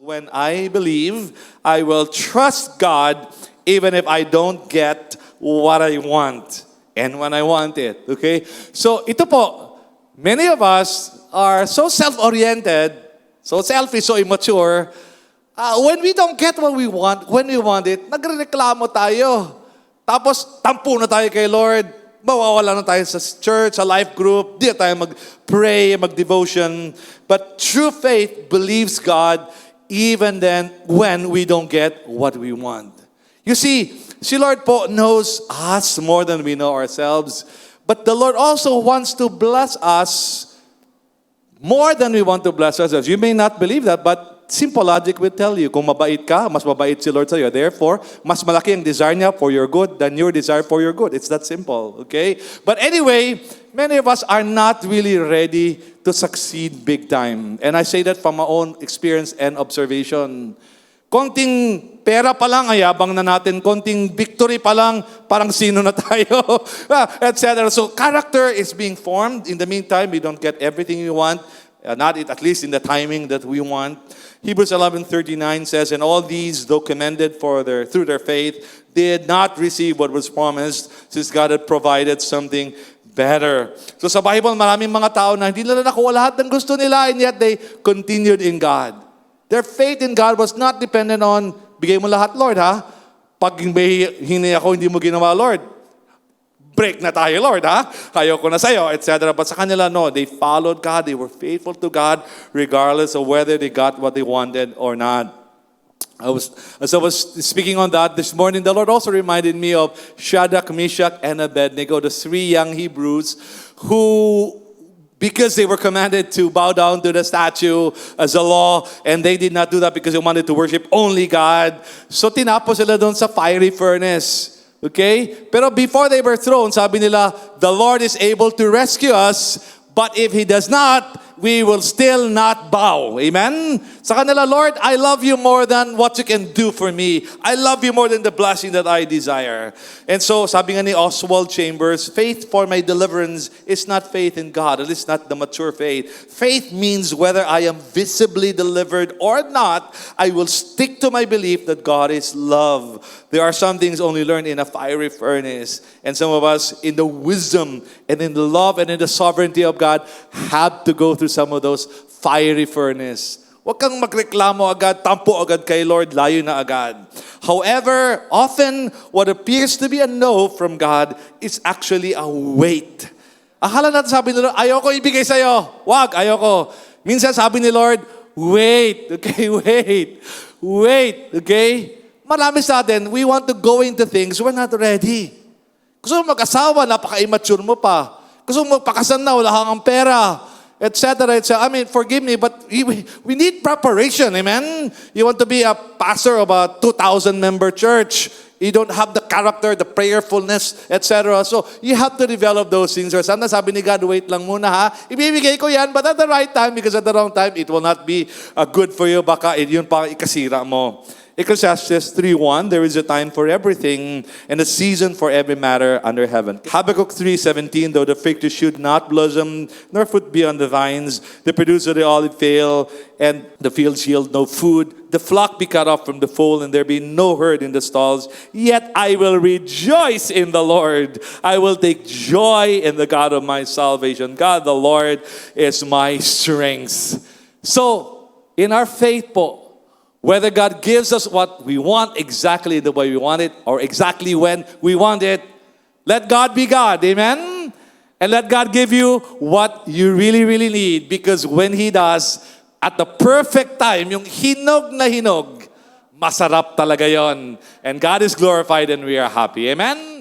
When I believe, I will trust God even if I don't get what I want and when I want it. Okay? So ito po, many of us are so self-oriented, so selfish, so immature. When we don't get what we want, when we want it, nagrereklamo tayo. Tapos tampo na tayo kay Lord. Mawawala na tayo sa church, sa life group. Di na tayo mag-pray, mag-devotion. But true faith believes God even then when we don't get what we want. You see, si Lord po knows us more than we know ourselves. But the Lord also wants to bless us more than we want to bless ourselves. You may not believe that, but simple logic will tell you, kung mabait ka, mas mabait si Lord sa'yo. Therefore, mas malaki ang desire niya for your good than your desire for your good. It's that simple, okay? But anyway, many of us are not really ready to succeed big time. And I say that from my own experience and observation. Konting pera pa lang, ayabang na natin. Konting victory pa lang, parang sino na tayo, etc. So character is being formed. In the meantime, we don't get everything we want. Not at least in the timing that we want. Hebrews 11:39 says, and all these, though commended through their faith, did not receive what was promised, since God had provided something better. So sa Bible, maraming mga tao na hindi nila nakuha lahat ng gusto nila, and yet they continued in God. Their faith in God was not dependent on, bigay mo lahat, Lord, ha? Pag may hinay ako, hindi mo ginawa, Lord, break na tayo, Lord, ha? Ayoko na sa'yo, etc. But sa kanila, no, they followed God. They were faithful to God regardless of whether they got what they wanted or not. As I was speaking on that this morning, the Lord also reminded me of Shadrach, Meshach, and Abednego, the three young Hebrews who, because they were commanded to bow down to the statue as a law, and they did not do that because they wanted to worship only God. So tinapos sila doon sa fiery furnace. Okay? Pero before they were thrown, sabi nila, the Lord is able to rescue us, but if He does not, we will still not bow. Amen? Sa kanila, Lord, I love you more than what you can do for me. I love you more than the blessing that I desire. And so, sabi nga ni Oswald Chambers, faith for my deliverance is not faith in God. At least not the mature faith. Faith means whether I am visibly delivered or not, I will stick to my belief that God is love. There are some things only learned in a fiery furnace. And some of us, in the wisdom and in the love and in the sovereignty of God, have to go through some of those fiery furnace. Huwag kang magreklamo agad, tampo agad kay Lord, layo na agad. However, often what appears to be a no from God is actually a wait. Akala natin sabi ni Lord, ayoko ibigay sa'yo. Wag, ayoko. Minsan sabi ni Lord, wait, okay, wait, okay? Marami sa atin, we want to go into things, we're not ready. Gusto mo mag-asawa, napaka-immature mo pa. Gusto mo magpakasan na, wala kang pera. Etc. I mean, forgive me, but we need preparation, amen? You want to be a pastor of a 2,000-member church. You don't have the character, the prayerfulness, etc. So, you have to develop those things. Or sana sabi ni God, wait lang muna ha. Ibibigay ko yan, but at the right time, because at the wrong time, it will not be good for you. Baka yun pa ikasira mo. Ecclesiastes 3:1, there is a time for everything and a season for every matter under heaven. Habakkuk 3:17, though the fig tree should not blossom, nor fruit be on the vines, the produce of the olive fail, and the fields yield no food, the flock be cut off from the fold, and there be no herd in the stalls, yet I will rejoice in the Lord. I will take joy in the God of my salvation. God, the Lord, is my strength. So, in our faith po, whether God gives us what we want exactly the way we want it or exactly when we want it, let God be God, amen? And let God give you what you really, really need, because when He does, at the perfect time, yung hinog na hinog, masarap talaga yon. And God is glorified and we are happy, amen?